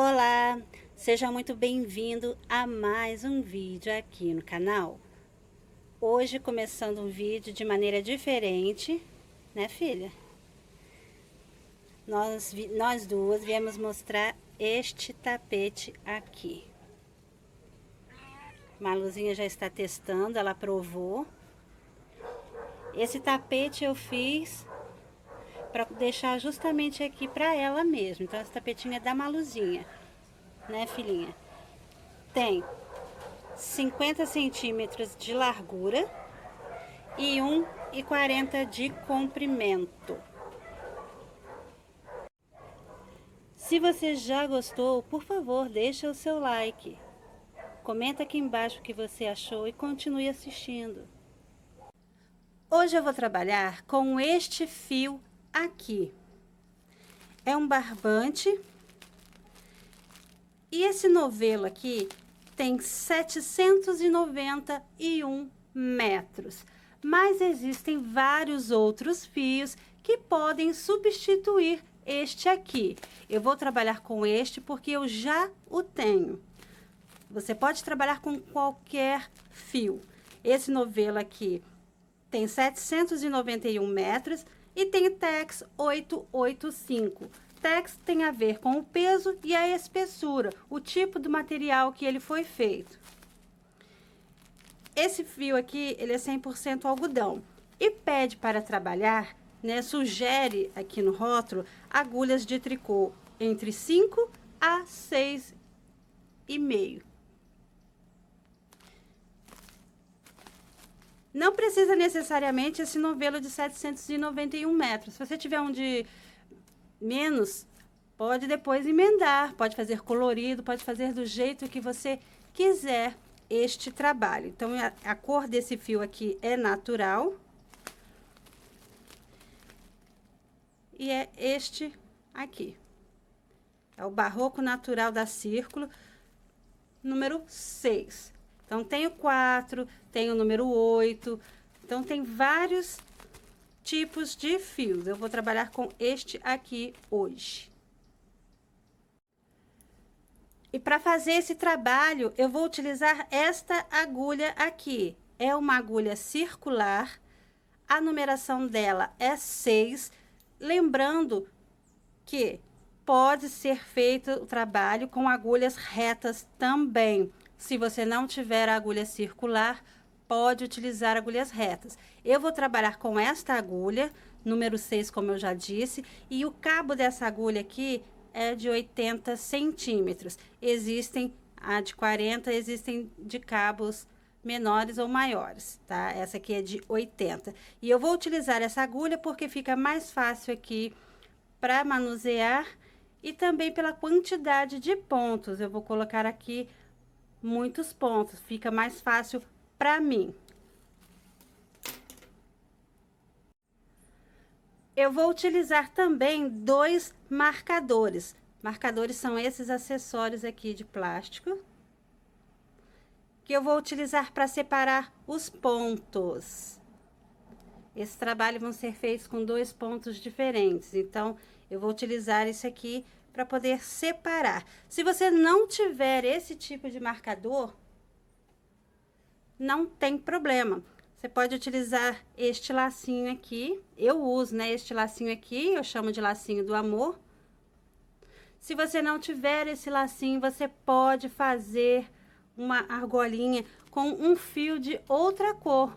Olá, seja muito bem-vindo a mais um vídeo aqui no canal. Hoje começando um vídeo de maneira diferente, né, filha? Nós duas viemos mostrar este tapete aqui. Maluzinha já está testando, ela provou. Esse tapete eu fiz para deixar justamente aqui para ela mesmo. Então esse tapetinho é da Maluzinha, né, filhinha? Tem 50 centímetros de largura e 1,40 de comprimento. Se você já gostou, por favor, deixa o seu like. Comenta aqui embaixo o que você achou e continue assistindo. Hoje eu vou trabalhar com este fio aqui. É um barbante. E esse novelo aqui tem 791 metros. Mas existem vários outros fios que podem substituir este aqui. Eu vou trabalhar com este porque eu já o tenho. Você pode trabalhar com qualquer fio. Esse novelo aqui tem 791 metros e tem Tex 885. Tex tem a ver com o peso e a espessura, o tipo do material que ele foi feito. Esse fio aqui, ele é 100% algodão e pede para trabalhar, né, sugere aqui no rótulo, agulhas de tricô entre 5 a 6,5. Não precisa necessariamente esse novelo de 791 metros. Se você tiver um de menos, pode depois emendar, pode fazer colorido, pode fazer do jeito que você quiser este trabalho. Então, a cor desse fio aqui é natural. E é este aqui. É o Barroco Natural da Círculo, número 6. Então, tem o 4, tem o número 8. Então, tem vários tipos de fios. Eu vou trabalhar com este aqui hoje. E para fazer esse trabalho, eu vou utilizar esta agulha aqui. É uma agulha circular. A numeração dela é 6. Lembrando que pode ser feito o trabalho com agulhas retas também. Se você não tiver a agulha circular, pode utilizar agulhas retas. Eu vou trabalhar com esta agulha, número 6, como eu já disse, e o cabo dessa agulha aqui é de 80 centímetros. Existem a de 40, existem de cabos menores ou maiores, tá? Essa aqui é de 80. E eu vou utilizar essa agulha porque fica mais fácil aqui para manusear e também pela quantidade de pontos. Eu vou colocar aqui muitos pontos, fica mais fácil para mim. Eu vou utilizar também 2 marcadores. Marcadores são esses acessórios aqui de plástico, que eu vou utilizar para separar os pontos. Esse trabalho vão ser feitos com 2 pontos diferentes, então eu vou utilizar isso aqui para poder separar. Se você não tiver esse tipo de marcador, não tem problema. Você pode utilizar este lacinho aqui. Eu uso, né, este lacinho aqui, eu chamo de lacinho do amor. Se você não tiver esse lacinho, você pode fazer uma argolinha com um fio de outra cor.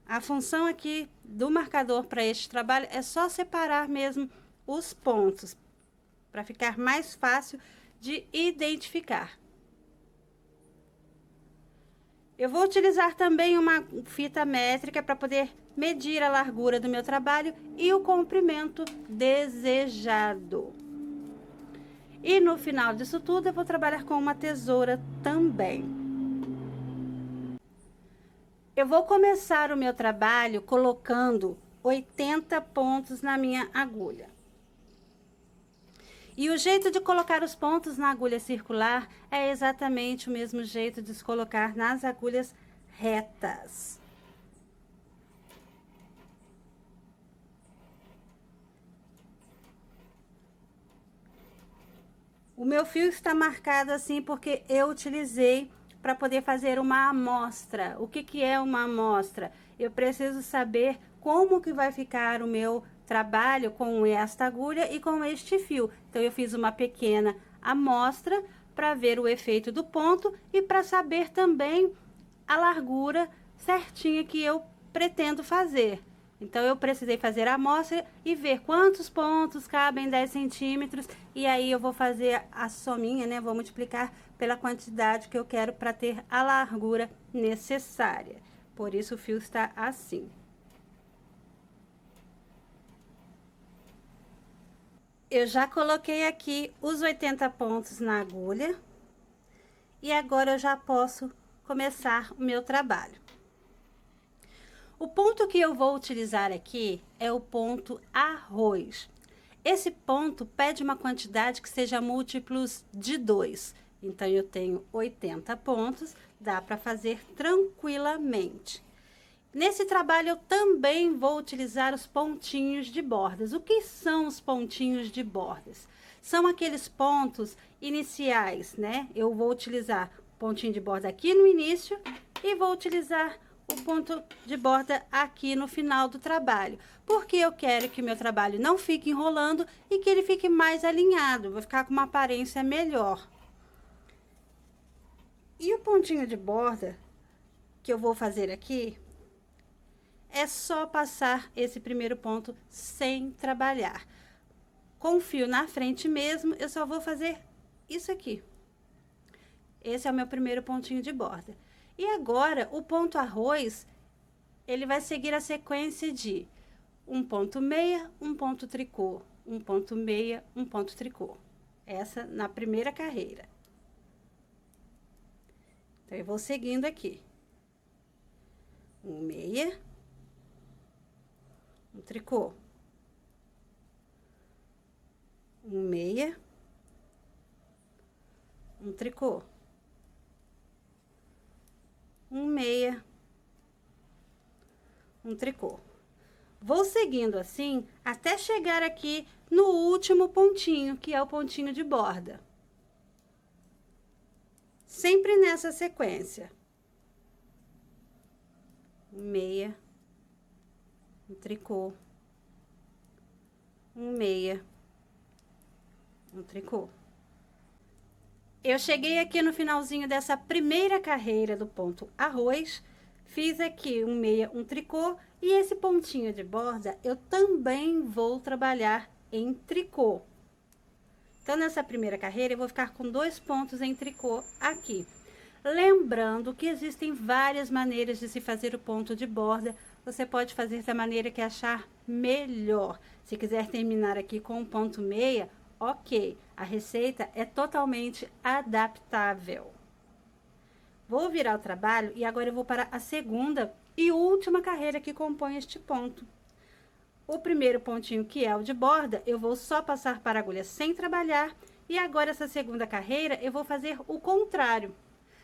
A função aqui do marcador para este trabalho é só separar mesmo os pontos, para ficar mais fácil de identificar. Eu vou utilizar também uma fita métrica para poder medir a largura do meu trabalho e o comprimento desejado. E no final disso tudo, eu vou trabalhar com uma tesoura também. Eu vou começar o meu trabalho colocando 80 pontos na minha agulha. E o jeito de colocar os pontos na agulha circular é exatamente o mesmo jeito de se colocar nas agulhas retas. O meu fio está marcado assim porque eu utilizei para poder fazer uma amostra. O que que é uma amostra? Eu preciso saber como que vai ficar o meu trabalho com esta agulha e com este fio. Então, eu fiz uma pequena amostra para ver o efeito do ponto e para saber também a largura certinha que eu pretendo fazer. Então, eu precisei fazer a amostra e ver quantos pontos cabem 10 centímetros. E aí, eu vou fazer a sominha, né? Vou multiplicar pela quantidade que eu quero para ter a largura necessária. Por isso, o fio está assim. Eu já coloquei aqui os 80 pontos na agulha. E agora, eu já posso começar o meu trabalho. O ponto que eu vou utilizar aqui é o ponto arroz. Esse ponto pede uma quantidade que seja múltiplos de 2. Então, eu tenho 80 pontos, dá para fazer tranquilamente. Nesse trabalho, eu também vou utilizar os pontinhos de bordas. O que são os pontinhos de bordas? São aqueles pontos iniciais, né? Eu vou utilizar o pontinho de borda aqui no início e vou utilizar o ponto de borda aqui no final do trabalho, porque eu quero que o meu trabalho não fique enrolando e que ele fique mais alinhado, vai ficar com uma aparência melhor. E o pontinho de borda que eu vou fazer aqui, é só passar esse primeiro ponto sem trabalhar. Com o fio na frente mesmo, eu só vou fazer isso aqui. Esse é o meu primeiro pontinho de borda. E agora, o ponto arroz, ele vai seguir a sequência de um ponto meia, um ponto tricô, um ponto meia, um ponto tricô. Essa na primeira carreira. Então, eu vou seguindo aqui. Um meia, um tricô, um meia, um tricô, um meia, um tricô. Vou seguindo assim até chegar aqui no último pontinho, que é o pontinho de borda. Sempre nessa sequência. Um meia, um tricô, um meia, um tricô. Eu cheguei aqui no finalzinho dessa primeira carreira do ponto arroz, fiz aqui um meia, um tricô, e esse pontinho de borda eu também vou trabalhar em tricô. Então, nessa primeira carreira, eu vou ficar com 2 pontos em tricô aqui. Lembrando que existem várias maneiras de se fazer o ponto de borda, você pode fazer da maneira que achar melhor. Se quiser terminar aqui com um ponto meia, ok, a receita é totalmente adaptável. Vou virar o trabalho e agora eu vou para a segunda e última carreira que compõe este ponto. O primeiro pontinho, que é o de borda, eu vou só passar para a agulha sem trabalhar. E agora, essa segunda carreira, eu vou fazer o contrário.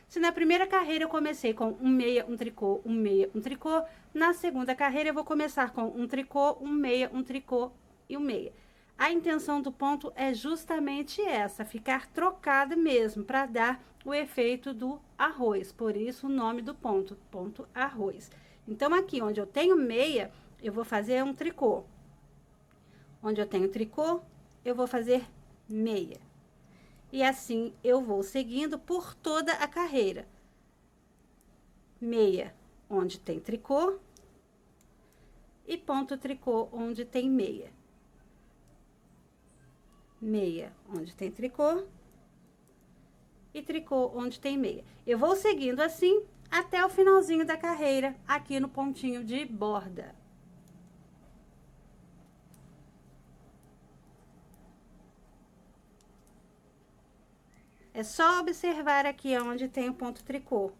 Se na primeira carreira eu comecei com um meia, um tricô, um meia, um tricô, na segunda carreira eu vou começar com um tricô, um meia, um tricô e um meia. A intenção do ponto é justamente essa, ficar trocada mesmo, para dar o efeito do arroz. Por isso, o nome do ponto, ponto arroz. Então, aqui onde eu tenho meia, eu vou fazer um tricô. Onde eu tenho tricô, eu vou fazer meia. E assim, eu vou seguindo por toda a carreira. Meia, onde tem tricô. E ponto tricô, onde tem meia. Meia, onde tem tricô. E tricô, onde tem meia. Eu vou seguindo assim, até o finalzinho da carreira, aqui no pontinho de borda. É só observar aqui onde tem o ponto tricô.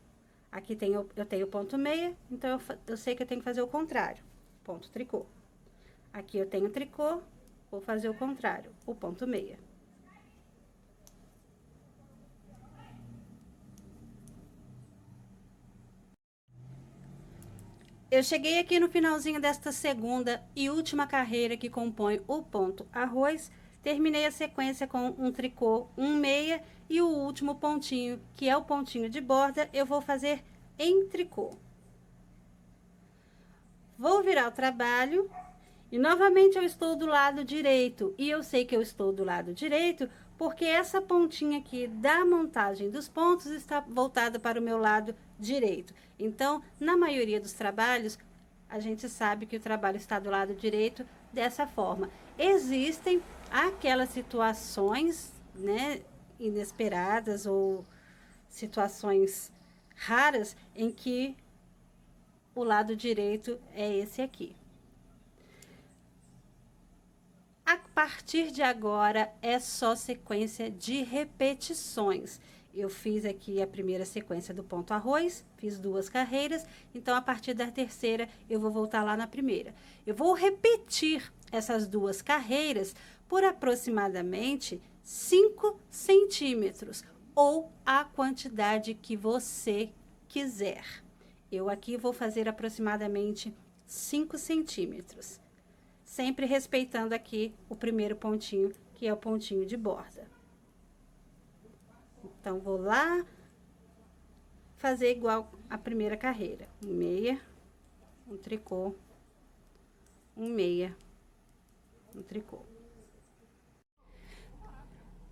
Aqui eu tenho ponto meia, então eu sei que eu tenho que fazer o contrário. Ponto tricô. Aqui eu tenho tricô, vou fazer o contrário, o ponto meia. Eu cheguei aqui no finalzinho desta segunda e última carreira que compõe o ponto arroz. Terminei a sequência com um tricô, um meia e o último pontinho, que é o pontinho de borda, eu vou fazer em tricô. Vou virar o trabalho e novamente eu estou do lado direito. E eu sei que eu estou do lado direito porque essa pontinha aqui da montagem dos pontos está voltada para o meu lado direito. Então, na maioria dos trabalhos, a gente sabe que o trabalho está do lado direito dessa forma. Existem aquelas situações, né, inesperadas ou situações raras em que o lado direito é esse aqui. A partir de agora é só sequência de repetições. Eu fiz aqui a primeira sequência do ponto arroz, fiz 2 carreiras, então a partir da terceira eu vou voltar lá na primeira. Eu vou repetir essas 2 carreiras por aproximadamente 5 centímetros, ou a quantidade que você quiser. Eu aqui vou fazer aproximadamente 5 centímetros. Sempre respeitando aqui o primeiro pontinho, que é o pontinho de borda. Então, vou lá fazer igual a primeira carreira. Um meia, um tricô, um meia, um tricô.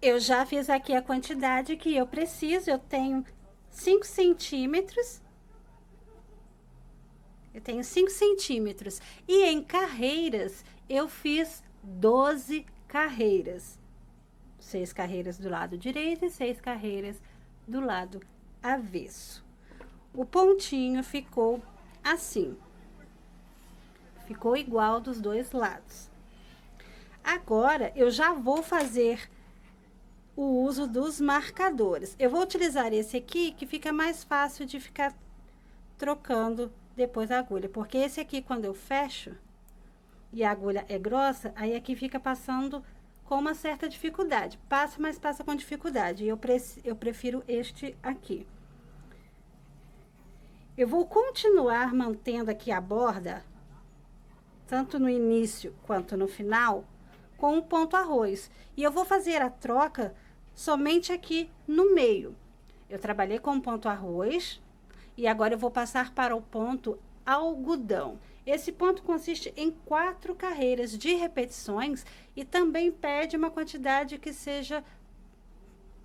Eu já fiz aqui a quantidade que eu preciso, eu tenho 5 centímetros. Eu tenho 5 centímetros. E em carreiras, eu fiz 12 carreiras. 6 carreiras do lado direito e 6 carreiras do lado avesso. O pontinho ficou assim. Ficou igual dos dois lados. Agora, eu já vou fazer o uso dos marcadores. Eu vou utilizar esse aqui, que fica mais fácil de ficar trocando depois a agulha, porque esse aqui, quando eu fecho e a agulha é grossa, aí aqui fica passando com uma certa dificuldade. Passa, mas passa com dificuldade. E eu prefiro este aqui. Eu vou continuar mantendo aqui a borda, tanto no início quanto no final, com um ponto arroz. E eu vou fazer a troca somente aqui no meio. Eu trabalhei com um ponto arroz. E agora eu vou passar para o ponto algodão. Esse ponto consiste em 4 carreiras de repetições e também pede uma quantidade que seja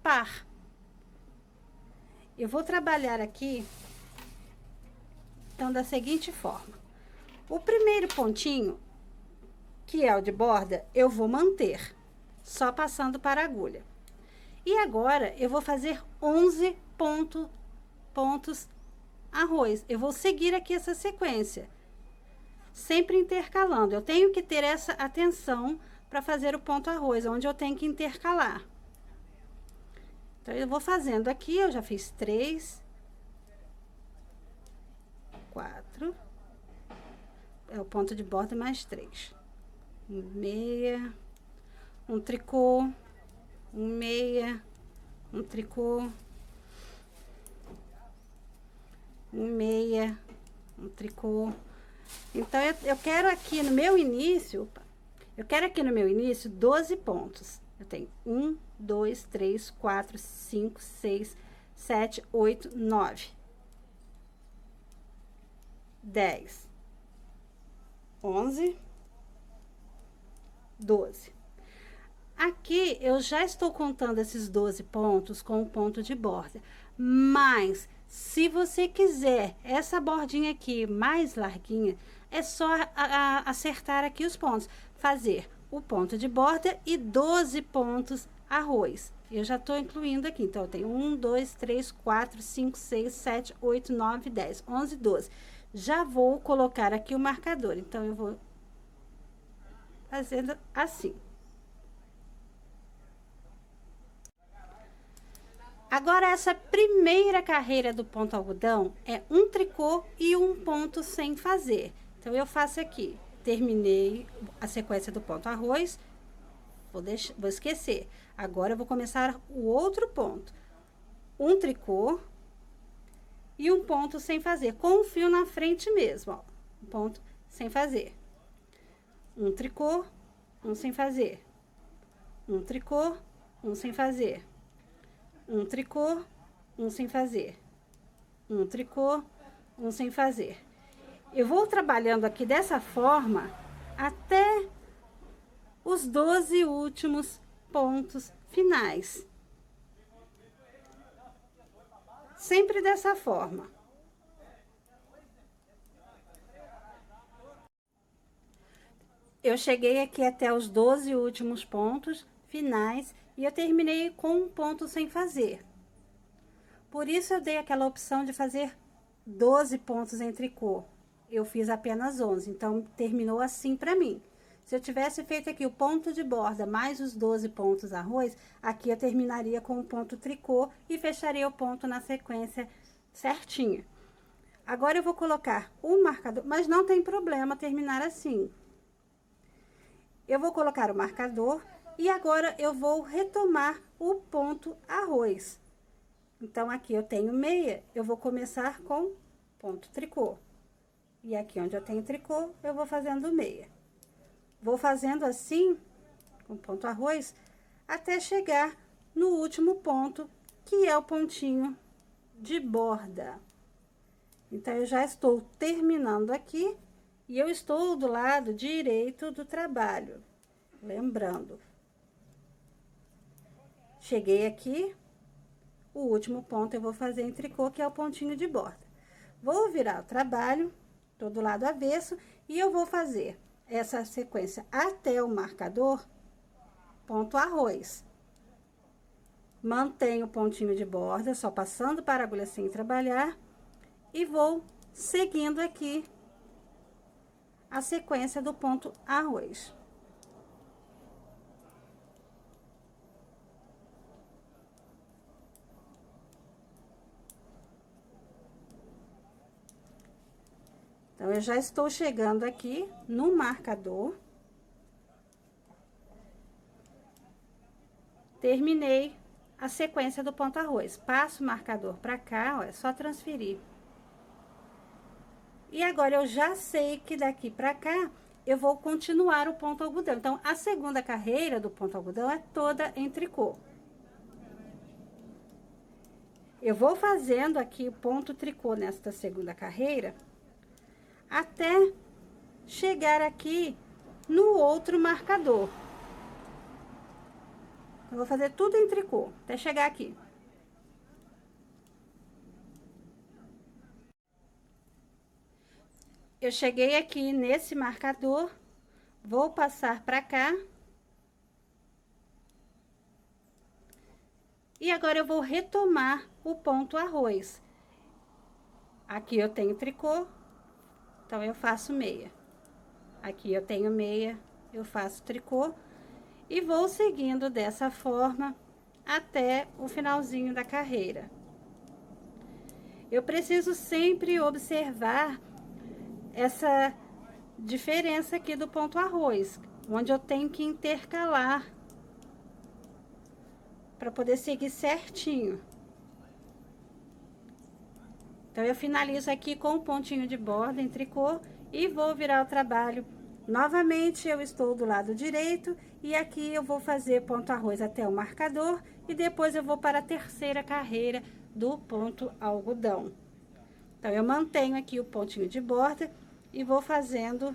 par. Eu vou trabalhar aqui, então, da seguinte forma. O primeiro pontinho, que é o de borda, eu vou manter, só passando para a agulha. E agora, eu vou fazer 11 pontos arroz. Eu vou seguir aqui essa sequência, sempre intercalando. Eu tenho que ter essa atenção para fazer o ponto arroz, onde eu tenho que intercalar. Então, eu vou fazendo aqui, eu já fiz 3, 4, é o ponto de borda mais 3. Um meia, um tricô, um meia, um tricô, um meia, um tricô. Então, eu quero aqui no meu início, eu quero aqui no meu início 12 pontos. Eu tenho 1, 2, 3, 4, 5, 6, 7, 8, 9, 10, 11, 12. Aqui, eu já estou contando esses 12 pontos com o ponto de borda, mas se você quiser essa bordinha aqui mais larguinha, é só acertar aqui os pontos. Fazer o ponto de borda e 12 pontos arroz. Eu já estou incluindo aqui. Então, eu tenho 1, 2, 3, 4, 5, 6, 7, 8, 9, 10, 11, 12. Já vou colocar aqui o marcador. Então, eu vou fazendo assim. Agora, essa primeira carreira do ponto algodão é um tricô e um ponto sem fazer. Então, eu faço aqui. Terminei a sequência do ponto arroz. Vou esquecer. Agora, eu vou começar o outro ponto. Um tricô e um ponto sem fazer. Com o fio na frente mesmo, ó. Um ponto sem fazer. Um tricô, um sem fazer. um tricô, um sem fazer, um tricô, um sem fazer, um tricô, um sem fazer. Eu vou trabalhando aqui dessa forma até os 12 últimos pontos finais. Sempre dessa forma. Eu cheguei aqui até os 12 últimos pontos finais e eu terminei com um ponto sem fazer. Por isso eu dei aquela opção de fazer 12 pontos em tricô. Eu fiz apenas 11, então terminou assim pra mim. Se eu tivesse feito aqui o ponto de borda mais os 12 pontos arroz, aqui eu terminaria com o ponto tricô e fecharia o ponto na sequência certinha. Agora eu vou colocar o marcador, mas não tem problema terminar assim. Eu vou colocar o marcador e agora eu vou retomar o ponto arroz. Então, aqui eu tenho meia, eu vou começar com ponto tricô. E aqui onde eu tenho tricô, eu vou fazendo meia. Vou fazendo assim, com ponto arroz, até chegar no último ponto, que é o pontinho de borda. Então, eu já estou terminando aqui. E eu estou do lado direito do trabalho, lembrando. Cheguei aqui, o último ponto eu vou fazer em tricô, que é o pontinho de borda. Vou virar o trabalho, tô do lado avesso, e eu vou fazer essa sequência até o marcador, ponto arroz. Mantenho o pontinho de borda, só passando para a agulha sem trabalhar, e vou seguindo aqui a sequência do ponto arroz. Então, eu já estou chegando aqui no marcador. Terminei a sequência do ponto arroz. Passo o marcador pra cá, ó, é só transferir. E agora, eu já sei que daqui pra cá, eu vou continuar o ponto algodão. Então, a segunda carreira do ponto algodão é toda em tricô. Eu vou fazendo aqui o ponto tricô nesta segunda carreira, até chegar aqui no outro marcador. Eu vou fazer tudo em tricô, até chegar aqui. Eu cheguei aqui nesse marcador, vou passar pra cá. E agora, eu vou retomar o ponto arroz. Aqui eu tenho tricô, então eu faço meia. Aqui eu tenho meia, eu faço tricô. E vou seguindo dessa forma até o finalzinho da carreira. Eu preciso sempre observar essa diferença aqui do ponto arroz, onde eu tenho que intercalar para poder seguir certinho. Então, eu finalizo aqui com um pontinho de borda em tricô e vou virar o trabalho. Novamente, eu estou do lado direito e aqui eu vou fazer ponto arroz até o marcador e depois eu vou para a terceira carreira do ponto algodão. Então, eu mantenho aqui o pontinho de borda e vou fazendo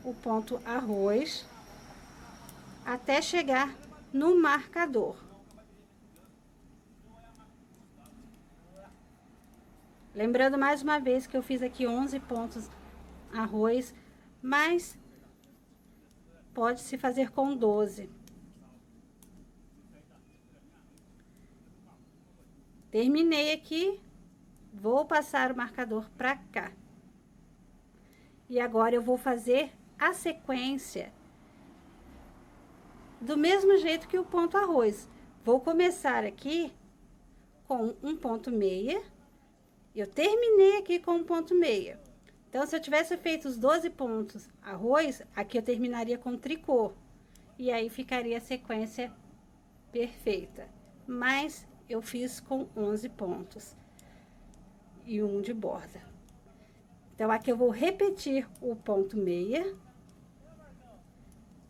o ponto arroz até chegar no marcador. Lembrando mais uma vez que eu fiz aqui 11 pontos arroz, mas pode-se fazer com 12. Terminei aqui, vou passar o marcador pra cá. E agora eu vou fazer a sequência do mesmo jeito que o ponto arroz. Vou começar aqui com um ponto meia. Eu terminei aqui com um ponto meia. Então, se eu tivesse feito os 12 pontos arroz, aqui eu terminaria com tricô. E aí, ficaria a sequência perfeita. Mas, eu fiz com 11 pontos. E um de borda. Então, aqui eu vou repetir o ponto meia.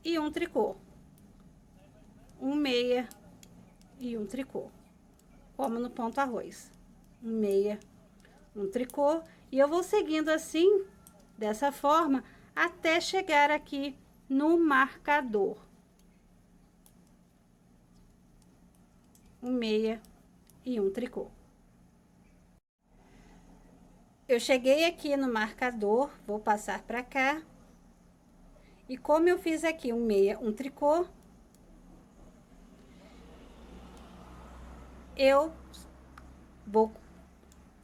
E um tricô. um meia e um tricô, como no ponto arroz. Um meia, um tricô, e eu vou seguindo assim, dessa forma, até chegar aqui no marcador. Um meia e um tricô. Eu cheguei aqui no marcador, vou passar para cá. E como eu fiz aqui um meia, um tricô, eu vou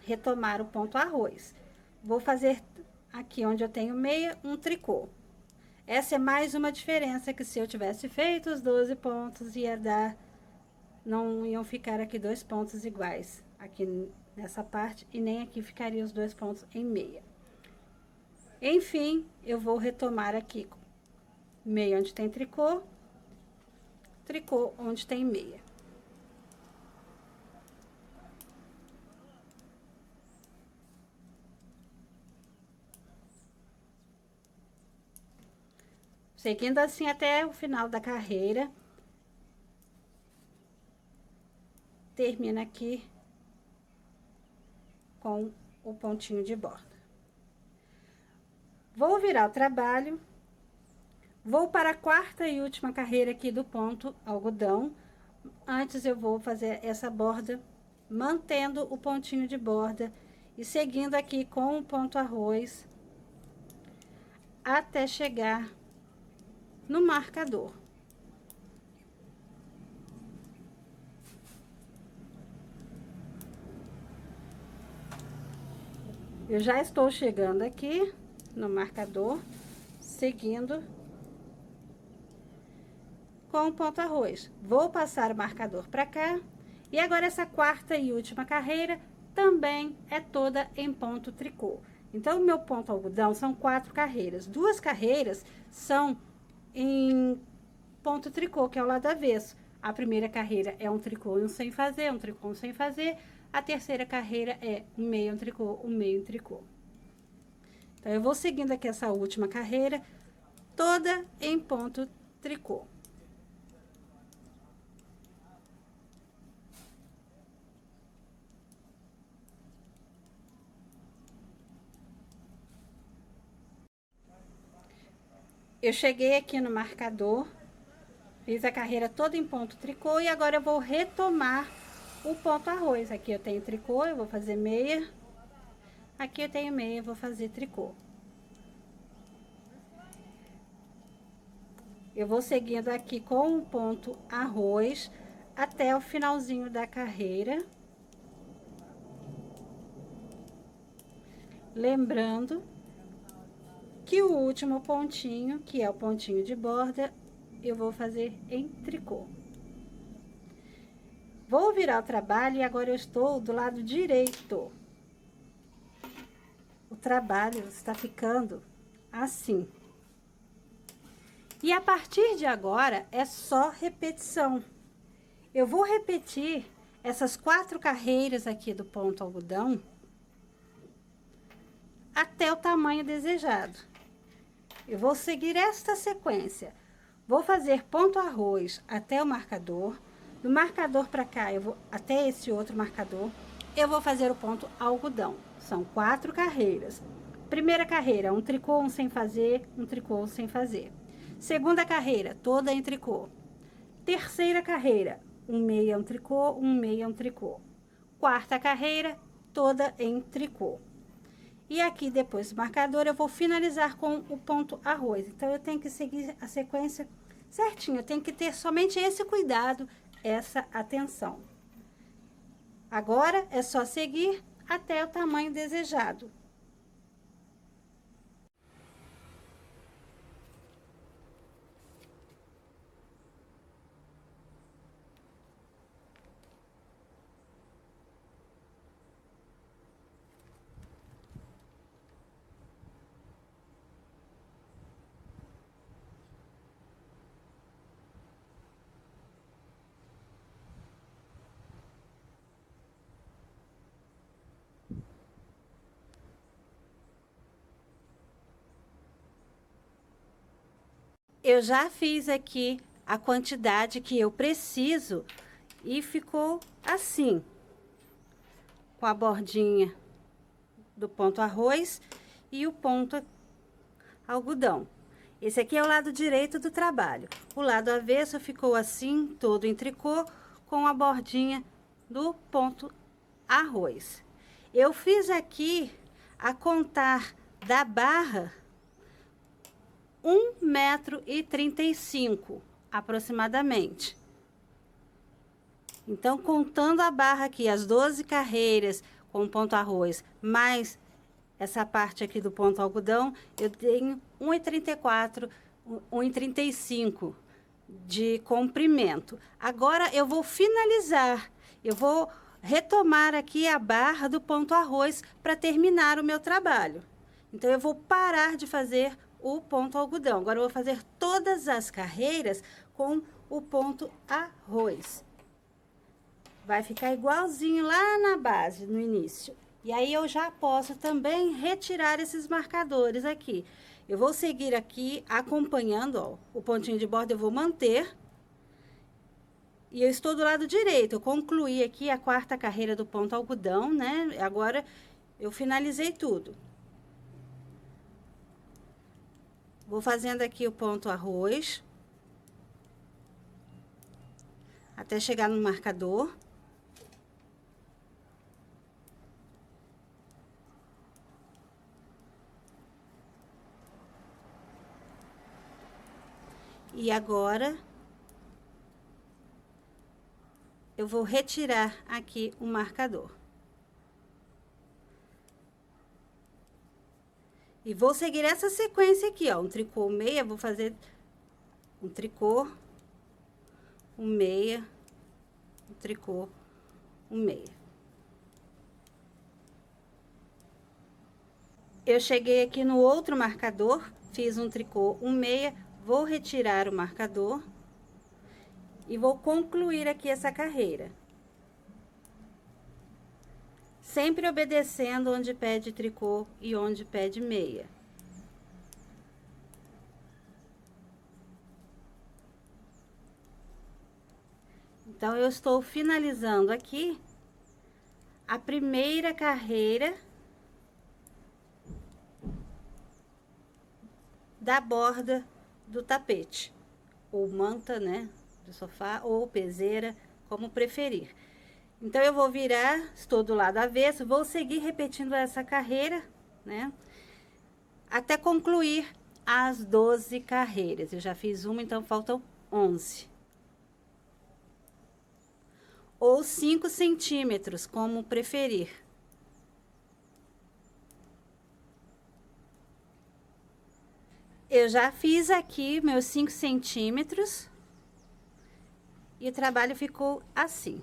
retomar o ponto arroz. Vou fazer aqui onde eu tenho meia, um tricô. Essa é mais uma diferença que se eu tivesse feito os 12 pontos, ia dar, não iam ficar aqui 2 pontos iguais, aqui nessa parte, e nem aqui ficaria os 2 pontos em meia. Enfim, eu vou retomar aqui, meia onde tem tricô, tricô onde tem meia. Seguindo assim até o final da carreira. Termina aqui com o pontinho de borda. Vou virar o trabalho. Vou para a quarta e última carreira aqui do ponto algodão. Antes eu vou fazer essa borda, mantendo o pontinho de borda e seguindo aqui com o ponto arroz até chegar no marcador. Eu já estou chegando aqui no marcador, seguindo com o ponto arroz. Vou passar o marcador para cá. E agora essa quarta e última carreira também é toda em ponto tricô. Então, o meu ponto algodão são 4 carreiras. 2 carreiras são em ponto tricô, que é o lado avesso. A primeira carreira é um tricô e um sem fazer, um tricô, um sem fazer. A terceira carreira é um meio, um tricô, um meio, um tricô. Então, eu vou seguindo aqui essa última carreira, toda em ponto tricô. Eu cheguei aqui no marcador, fiz a carreira toda em ponto tricô e agora eu vou retomar o ponto arroz. Aqui eu tenho tricô, eu vou fazer meia. Aqui eu tenho meia, eu vou fazer tricô. Eu vou seguindo aqui com o ponto arroz até o finalzinho da carreira. Lembrando que o último pontinho, que é o pontinho de borda, eu vou fazer em tricô. Vou virar o trabalho e agora eu estou do lado direito. O trabalho está ficando assim. E a partir de agora é só repetição. Eu vou repetir essas 4 carreiras aqui do ponto algodão até o tamanho desejado. Eu vou seguir esta sequência. Vou fazer ponto arroz até o marcador. Do marcador para cá, eu vou até esse outro marcador. Eu vou fazer o ponto algodão. São 4 carreiras. Primeira carreira, um tricô, um sem fazer, um tricô, um sem fazer. Segunda carreira, toda em tricô. Terceira carreira, um meia, um tricô, um meia, um tricô. Quarta carreira, toda em tricô. E aqui, depois do marcador, eu vou finalizar com o ponto arroz. Então, eu tenho que seguir a sequência certinho. Eu tenho que ter somente esse cuidado, essa atenção. Agora, é só seguir até o tamanho desejado. Eu já fiz aqui a quantidade que eu preciso e ficou assim, com a bordinha do ponto arroz e o ponto algodão. Esse aqui é o lado direito do trabalho. O lado avesso ficou assim, todo em tricô, com a bordinha do ponto arroz. Eu fiz aqui a contar da barra 1,35 m aproximadamente. Então, contando a barra aqui, as 12 carreiras com ponto arroz, mais essa parte aqui do ponto algodão, eu tenho 1,34, 1,35 de comprimento. Agora, eu vou finalizar. Eu vou retomar aqui a barra do ponto arroz para terminar o meu trabalho. Então, eu vou parar de fazer o ponto algodão. Agora, eu vou fazer todas as carreiras com o ponto arroz. Vai ficar igualzinho lá na base, no início. E aí, eu já posso também retirar esses marcadores aqui. Eu vou seguir aqui acompanhando, ó, o pontinho de borda eu vou manter. E eu estou do lado direito, eu concluí aqui a 4ª carreira do ponto algodão, né? Agora, eu finalizei tudo. Vou fazendo aqui o ponto arroz. Até chegar no marcador. E agora, eu vou retirar aqui o marcador. E vou seguir essa sequência aqui, ó. Um tricô, meia, vou fazer um tricô, um meia, um tricô, um meia. Eu cheguei aqui no outro marcador, fiz um tricô, um meia, vou retirar o marcador e vou concluir aqui essa carreira. Sempre obedecendo onde pede tricô e onde pede meia. Então, eu estou finalizando aqui a primeira carreira da borda do tapete, ou manta, né, do sofá, ou peseira, como preferir. Então, eu vou virar, estou do lado avesso, vou seguir repetindo essa carreira, né, até concluir as 12 carreiras. Eu já fiz uma, então faltam 11. Ou 5 centímetros, como preferir. Eu já fiz aqui meus 5 centímetros e o trabalho ficou assim.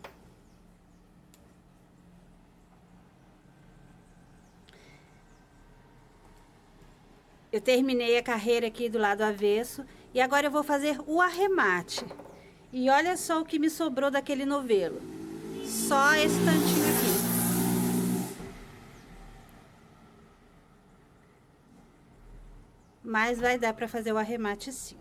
Eu terminei a carreira aqui do lado avesso e agora eu vou fazer o arremate. E olha só o que me sobrou daquele novelo. Só esse tantinho aqui. Mas vai dar para fazer o arremate sim.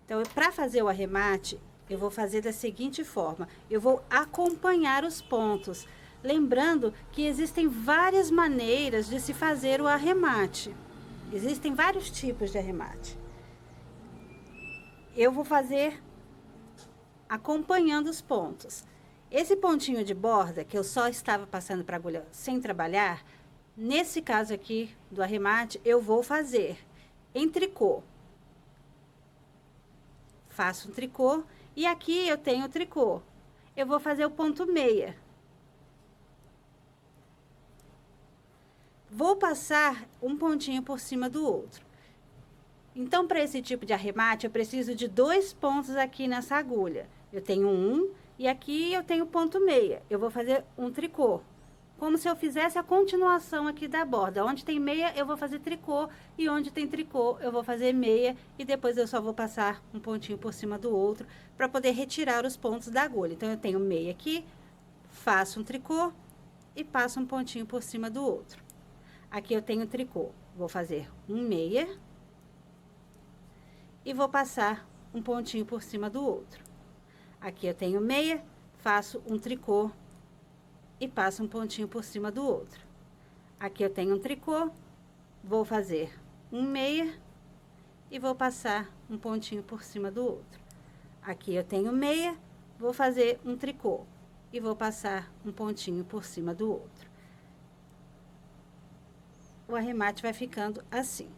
Então, para fazer o arremate, eu vou fazer da seguinte forma. Eu vou acompanhar os pontos. Lembrando que existem várias maneiras de se fazer o arremate. Existem vários tipos de arremate. Eu vou fazer acompanhando os pontos. Esse pontinho de borda, que eu só estava passando para agulha sem trabalhar, nesse caso aqui do arremate, eu vou fazer em tricô. Faço um tricô e aqui eu tenho o tricô. Eu vou fazer o ponto meia. Vou passar um pontinho por cima do outro. Então, para esse tipo de arremate, eu preciso de 2 pontos aqui nessa agulha. Eu tenho um e aqui eu tenho ponto meia. Eu vou fazer um tricô. Como se eu fizesse a continuação aqui da borda. Onde tem meia, eu vou fazer tricô. E onde tem tricô, eu vou fazer meia. E depois eu só vou passar um pontinho por cima do outro para poder retirar os pontos da agulha. Então, eu tenho meia aqui, faço um tricô e passo um pontinho por cima do outro. Aqui eu tenho tricô. Vou fazer um meia. e vou passar um pontinho por cima do outro. Aqui eu tenho meia, faço um tricô e passo um pontinho por cima do outro. Aqui eu tenho um tricô, vou fazer um meia e vou passar um pontinho por cima do outro. Aqui eu tenho meia, vou fazer um tricô e vou passar um pontinho por cima do outro. O arremate vai ficando assim.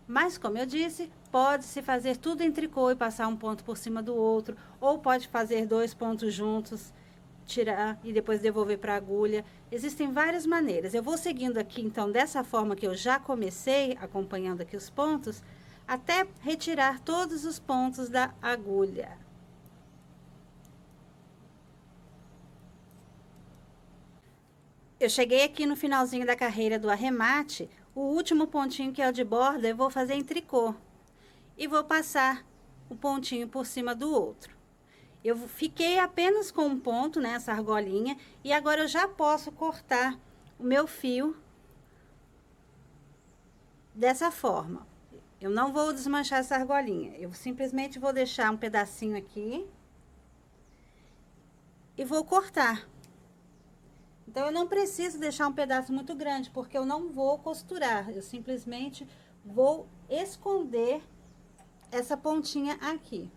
Mas, como eu disse, pode-se fazer tudo em tricô e passar um ponto por cima do outro, ou pode fazer 2 pontos juntos, tirar e depois devolver para a agulha. Existem várias maneiras. Eu vou seguindo aqui, então, dessa forma que eu já comecei, acompanhando aqui os pontos, até retirar todos os pontos da agulha. Eu cheguei aqui no finalzinho da carreira do arremate, o último pontinho que é o de borda, eu vou fazer em tricô. E vou passar o pontinho por cima do outro. Eu fiquei apenas com um ponto nessa argolinha, e agora eu já posso cortar o meu fio dessa forma. Eu não vou desmanchar essa argolinha, eu simplesmente vou deixar um pedacinho aqui e vou cortar. Então, eu não preciso deixar um pedaço muito grande, porque eu não vou costurar. Eu simplesmente vou esconder essa pontinha aqui.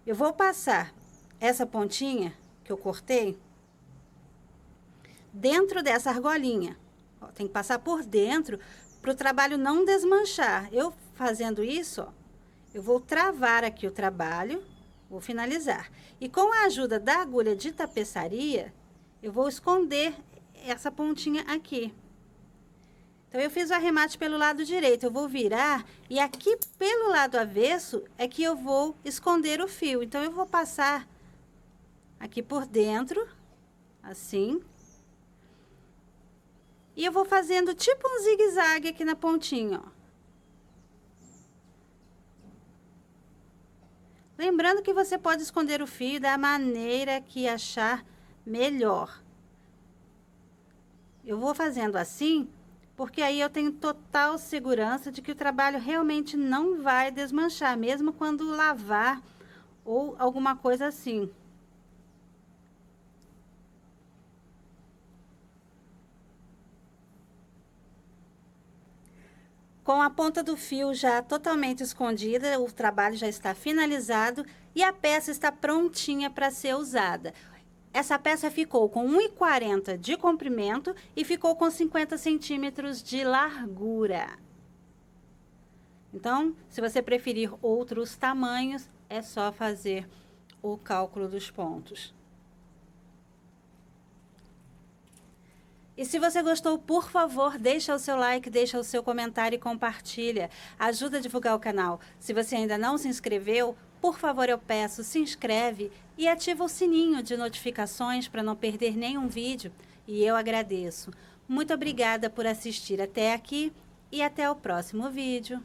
Eu vou passar essa pontinha que eu cortei dentro dessa argolinha. Ó, tem que passar por dentro para o trabalho não desmanchar. Eu fazendo isso, ó, eu vou travar aqui o trabalho, vou finalizar. E com a ajuda da agulha de tapeçaria, eu vou esconder essa pontinha aqui. Então, eu fiz o arremate pelo lado direito, eu vou virar, e aqui pelo lado avesso é que eu vou esconder o fio. Então, eu vou passar aqui por dentro, assim. E eu vou fazendo tipo um zigue-zague aqui na pontinha, ó. Lembrando que você pode esconder o fio da maneira que achar melhor. Eu vou fazendo assim, porque aí eu tenho total segurança de que o trabalho realmente não vai desmanchar, mesmo quando lavar ou alguma coisa assim. Com a ponta do fio já totalmente escondida, o trabalho já está finalizado e a peça está prontinha para ser usada. Essa peça ficou com 1,40 de comprimento e ficou com 50 centímetros de largura. Então, se você preferir outros tamanhos, é só fazer o cálculo dos pontos. E se você gostou, por favor, deixa o seu like, deixa o seu comentário e compartilha. Ajuda a divulgar o canal. Se você ainda não se inscreveu, por favor, eu peço, se inscreve e ativa o sininho de notificações para não perder nenhum vídeo. E eu agradeço. Muito obrigada por assistir até aqui e até o próximo vídeo.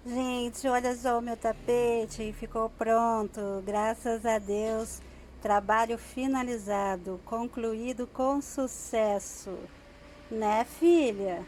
Gente, olha só o meu tapete, ficou pronto, graças a Deus. Trabalho finalizado, concluído com sucesso, né, filha?